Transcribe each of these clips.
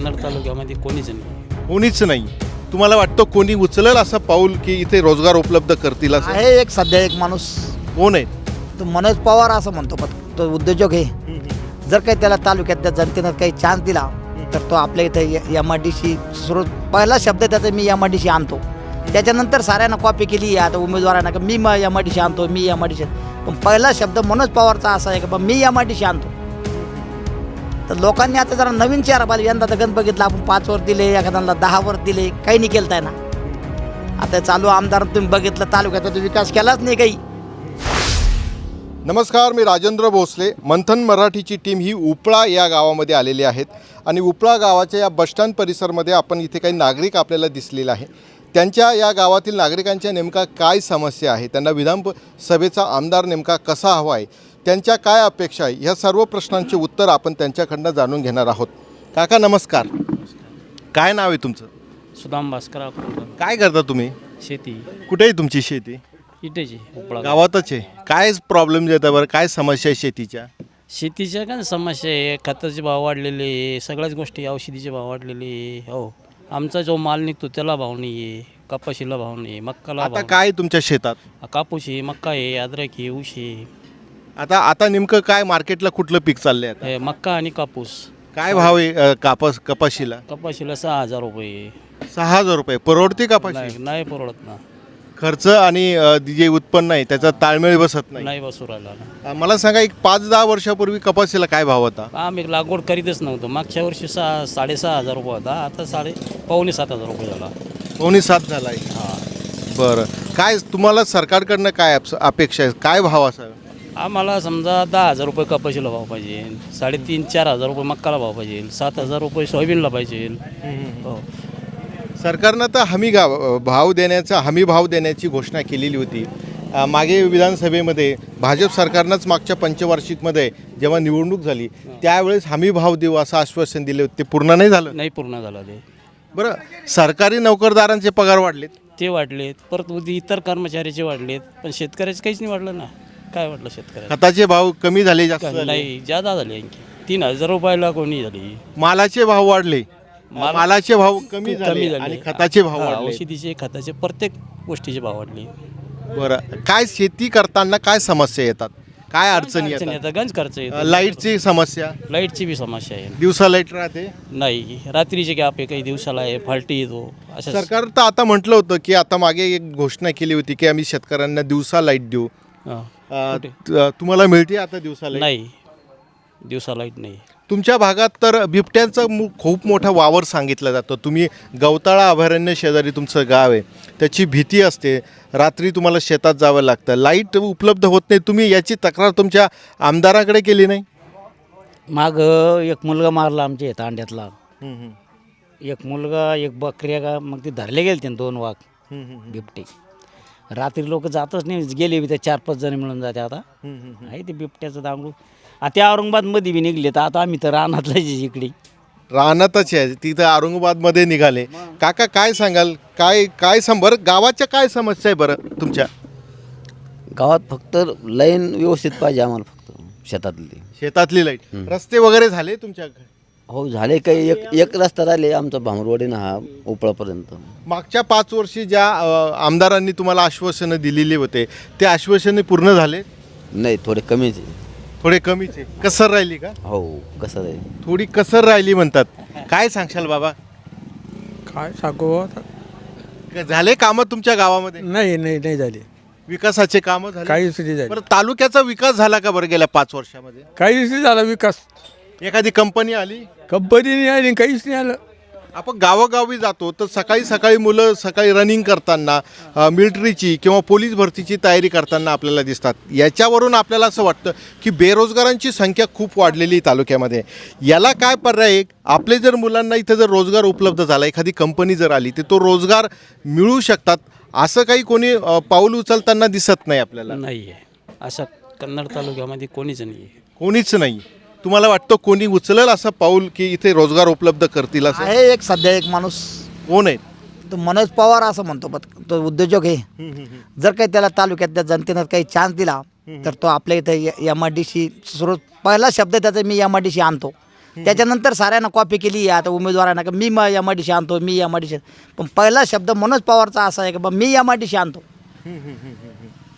कन्नड तालुक्यामध्ये कोणीच नाही. कोणीच नाही. तुम्हाला वाटतं कोणी उचलेल असं पाऊल की इथे रोजगार उपलब्ध करतील असं? आहे एक सध्या एक माणूस कोण आहे? तो मनोज पवार असं म्हणतो पण तो उद्योजक आहे. जर काही त्याला तालुक्यातल्या जनतेनं काही चान्स दिला तर तो आपल्या इथं MIDC सुरू पहिला शब्द त्याचा मी MIDC आणतो. त्याच्यानंतर साऱ्यांना कॉपी केली आता उमेदवारांना की मी MIDC आणतो मी MIDC. पण पहिला शब्द मनोज पवारचा असा आहे की बा मी MIDC आणतो. तर लोकांनी आता जरा नवीन चेहरा पाहिजे. यंदा तर गण बघितलं आपण 5 वर दिले, एखाद्याला 10 वर दिले, काही नाही केलं आहे ना. आता चालू आमदार तुम्ही बघितलं तालुक्याचा तो विकास केलाच नाही काही. नमस्कार, मी राजेंद्र भोसले. मंथन मराठीची टीम ही उपळा या गावामध्ये आलेली आहेत आणि उपळा गावाच्या या बसस्टँड परिसरमध्ये आपण इथे काही नागरिक आपल्याला दिसलेले आहे. त्यांच्या या गावातील नागरिकांच्या नेमका काय समस्या आहे, त्यांना विधानसभेचा आमदार नेमका कसा हवा आहे, त्यांच्या काय अपेक्षा आहे, ह्या सर्व प्रश्नांचे उत्तर आपण त्यांच्याकडनं जाणून घेणार आहोत. काका नमस्कार. काय नाव आहे तुमचं? सुदाम भास्कर अकोलकर. काय करता तुम्ही? शेती कुठे आहे तुमची शेती? इटेची उपळा. गावातच आहे. काय प्रॉब्लेम येतात बरं? काय समस्या आहे शेतीच्या? शेतीच्या काय समस्या आहे, खताचे भाव वाढलेले आहे, सगळ्याच गोष्टी, औषधीचे भाव वाढलेले आहे. हो, आमचा जो माल निघतो त्याला भाव नाही आहे, कपाशीला भाव नाही आहे, मक्काला आता भाव. काय तुमच्या शेतात? कापूस आहे, मक्का आहे, अद्रक आहे, ऊस आहे. आता नेमकं काय मार्केटला कुठलं पीक चाललंय आता? हे मक्का आणि कापूस. काय भाव आहे कपाशीला? कपाशीला 6,000 रुपये. 6,000 रुपये. परवडते कपाशी? नाही नाही परवडत ना. खर्च आणि जे उत्पन्न आहे त्याचा ताळमेळ बसत नाही. नाही बसू राहिला ना. मला सांगा, एक 5-10 वर्षापूर्वी कपाशीला काय भाव होता? आम्ही लागवड करीतच नव्हतो. मागच्या वर्षी 6,500 रुपये होता, आता 7,500 रुपये झाला. 6.5 झाला आहे. हां, बरं, काय तुम्हाला सरकारकडनं काय अपेक्षा आहे? काय भाव असावा? आम्हाला समजा 10,000 रुपये कपाशीला भाव पाहिजे, 3,500-4,000 रुपये मक्काला भाव पाहिजे, 7,000 रुपये सोयाबीनला पाहिजे. हो, सरकारनं तर हमी भाव देण्याची घोषणा केलेली होती. मागे विधानसभेमध्ये भाजप सरकारनंच मागच्या पंचवार्षिकमध्ये जेव्हा निवडणूक झाली त्यावेळेस हमी भाव देऊ असं आश्वासन दिले होते. ते पूर्ण नाही झालं. नाही पूर्ण झाला ते. बरं, सरकारी नोकरदारांचे पगार वाढलेत? ते वाढलेत, परत इतर कर्मचाऱ्याचे वाढलेत, पण शेतकऱ्याचं काहीच नाही वाढलं ना. काय वाटलं शेतकऱ्याला? खताचे भाव कमी झाले, जास्त झाले? नाही, जादा झाले. आणखी 3,000 रुपयाला कोणी झाली. मालाचे भाव वाढले, मालाचे भाव कमी झाले आणि खताचे भाव हा, वाढले. औषधीचे, खताचे, प्रत्येक गोष्टीचे भाव वाढले. बरं, काय शेती करताना काय समस्या येतात, काय अडचणी येतात? गंज खर्च येतो. लाईटची समस्या? लाईटची बी समस्या आहे. दिवसा लाईट राहते नाही, रात्रीचे गॅप आहे, काही दिवसाला आहे, फॉल्टी येतो. अशा सरकार तर आता म्हटलं होतं की आता मागे एक घोषणा केली होती की आम्ही शेतकऱ्यांना दिवसा लाईट देऊ. हा. तुम्हाला मिळते आता दिवसा लाईट? नाही, दिवसा लाईट नाही. तुमच्या भागात तर बिबट्यांचं खूप मोठा वावर सांगितलं जातं. तुम्ही गवताळा अभयारण्य शेजारी तुमचं गाव आहे, त्याची भीती असते. रात्री तुम्हाला शेतात जावं लागतं, लाईट उपलब्ध होत नाही. तुम्ही याची तक्रार तुमच्या आमदाराकडे केली नाही? माग एक मुलगा मारला आमच्या इथं अंड्यातला. एक मुलगा एक बकऱ्या का मग ते धरले गेले ते 2 वाघ बिबटे. रात्री लोक जातच नाही, गेले बी ते 4-5 जण मिळून जाते. आता आहे ते बिबट्याचं दांगडू. आता औरंगाबादमध्ये बी निघले तर आता आम्ही तर रानातला इकडे रानातच आहे तिथं औरंगाबादमध्ये निघाले. काका काय सांगाल, काय बरं गावाच्या काय समस्या आहे बरं तुमच्या गावात? फक्त लाईन व्यवस्थित पाहिजे आम्हाला, फक्त शेतातली लाईट? रस्ते वगैरे झाले तुमच्या? हो झाले. काही एक रस्ता राहिले आमचा भामरवाडीनं हा उपळापर्यंत. मागच्या 5 वर्षी ज्या आमदारांनी तुम्हाला आश्वासनं दिलेली होते ते आश्वासने पूर्ण झाले? नाही, थोडे कमीच आहे. थोडे कमीच आहे. कसर राहिली का? हो, कसं आहे, थोडी कसर राहिली म्हणतात. काय सांगशाल बाबा? काय सांगू आता? झाले कामं तुमच्या गावामध्ये? नाही झाले. विकासाचे कामं झाले? काहीच नाही झाले. बरं, तालुक्याचा विकास झाला का बरं गेल्या 5 वर्षामध्ये? काहीच नाही झाला विकास. एखादी कंपनी आली? कंपनी नाही आली, काहीच नाही आलं. आपण गावोगावी जातो तर सकाळी मुलं रनिंग करताना मिलिटरीची किंवा पोलीस भरतीची तयारी करताना आपल्याला दिसतात. याच्यावरून आपल्याला असं वाटतं की बेरोजगारांची संख्या खूप वाढलेली आहे तालुक्यामध्ये. याला काय पर्याय आहे? आपले जर मुलांना इथं जर रोजगार उपलब्ध झाला, एखादी कंपनी जर आली तर तो रोजगार मिळू शकतात, असं काही कोणी पाऊल उचलताना दिसत नाही आपल्याला. नाही आहे असं कन्नड तालुक्यामध्ये कोणीच नाही आहे. कोणीच नाही. तुम्हाला वाटतं कोणी उचलेल असं पाऊल की इथे रोजगार उपलब्ध करतील असं? आहे एक सध्या एक माणूस. कोण आहे? तो मनोज पवार असं म्हणतो पण तो उद्योजक आहे. जर काही त्याला तालुक्यातल्या जनतेनं काही चान्स दिला तर तो आपल्या इथं MIDC सुरू पहिला शब्द त्याचा मी MIDC आणतो. त्याच्यानंतर साऱ्यांना कॉपी केली आता उमेदवारांना का मी MIDC आणतो, मी MIDC. पण पहिला शब्द मनोज पवारचा असा आहे की बा मी MIDC आणतो.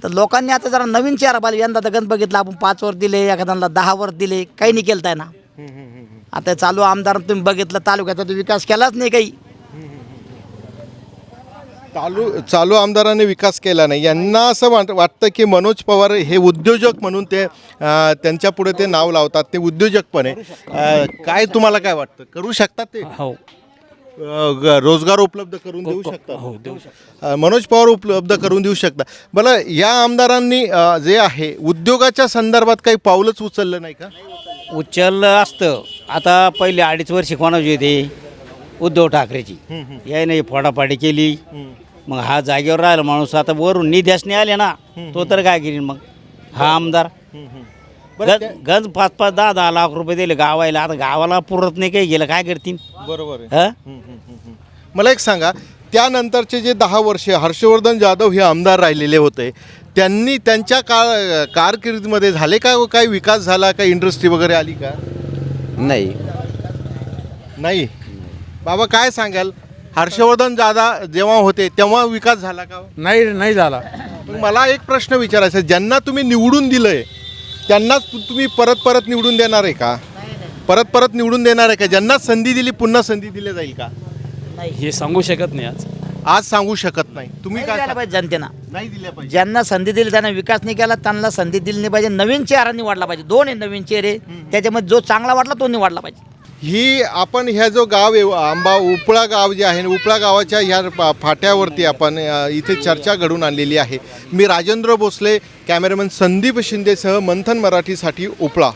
तर लोकांनी आता जरा नवीन चेहरा पाहिजे. यंदा तर गण बघितलं आपण 5 वर दिले, एखाद्याला 10 वर दिले, काही नाही केलं ना. आता चालू आमदार तुम्ही बघितलं तालुक्याचा तो विकास केलाच नाही काही. चालू आमदारांनी विकास केला नाही. यांना असं वाटतं की मनोज पवार हे उद्योजक म्हणून ते त्यांच्या पुढे ते नाव लावतात. ते उद्योजक पण आहे. काय तुम्हाला काय वाटतं, करू शकतात ते? हो रोजगार उपलब्ध करून देऊ शकतात? हो देऊ शकतो. मनोज पवार उपलब्ध करून देऊ शकतात. मला या आमदारांनी जे आहे उद्योगाच्या संदर्भात काही पाऊलच उचललं नाही का? उचललं असतं. आता पहिले 2.5 वर्ष कोणाची होते, उद्धव ठाकरेची. याने फोडाफाडी केली, मग हा जागेवर राहिला माणूस. आता वरून निधी आले ना, तो तर काय करीन मग हा आमदार. गंज 5-5, 10-10 लाख रुपये दिले गावाला. आता गावाला पुरत नाही, काही गेलं काय करतील. बरोबर आहे. मला एक सांगा, त्यानंतरचे जे 10 वर्ष हर्षवर्धन जाधव हे आमदार राहिलेले होते, त्यांनी त्यांच्या कारकिर्दीमध्ये झाले का काही विकास झाला, काही इंडस्ट्री वगैरे आली का? नाही. बाबा काय सांगाल, हर्षवर्धन जाधव जेव्हा होते तेव्हा विकास झाला का? नाही झाला. पण मला एक प्रश्न विचारायचा आहे, ज्यांना तुम्ही निवडून दिलंय त्यांनाच तुम्ही परत निवडून देणार आहे का? परत निवडून देणार आहे का? ज्यांना संधी दिली पुन्हा संधी दिली जाईल का? हे सांगू शकत नाही आज सांगू शकत नाही. तुम्ही काय द्यायला पाहिजे जनतेनं. नाही दिल्या पाहिजे. ज्यांना संधी दिली त्यांना विकास नाही केला, त्यांना संधी दिली नाही पाहिजे. नवीन चेहरा निवडला पाहिजे. 2 आहे नवीन चेहरे, त्याच्यामध्ये जो चांगला वाटला तो निवडला पाहिजे. ही आपण ह्या जो गाव आहे उपळा गाव जे आहे, उपळा गावाच्या ह्या फाट्यावरती आपण इथे चर्चा घडून आणलेली आहे. मी राजेंद्र भोसले, कॅमेरामॅन संदीप शिंदेसह मंथन मराठीसाठी उपळा.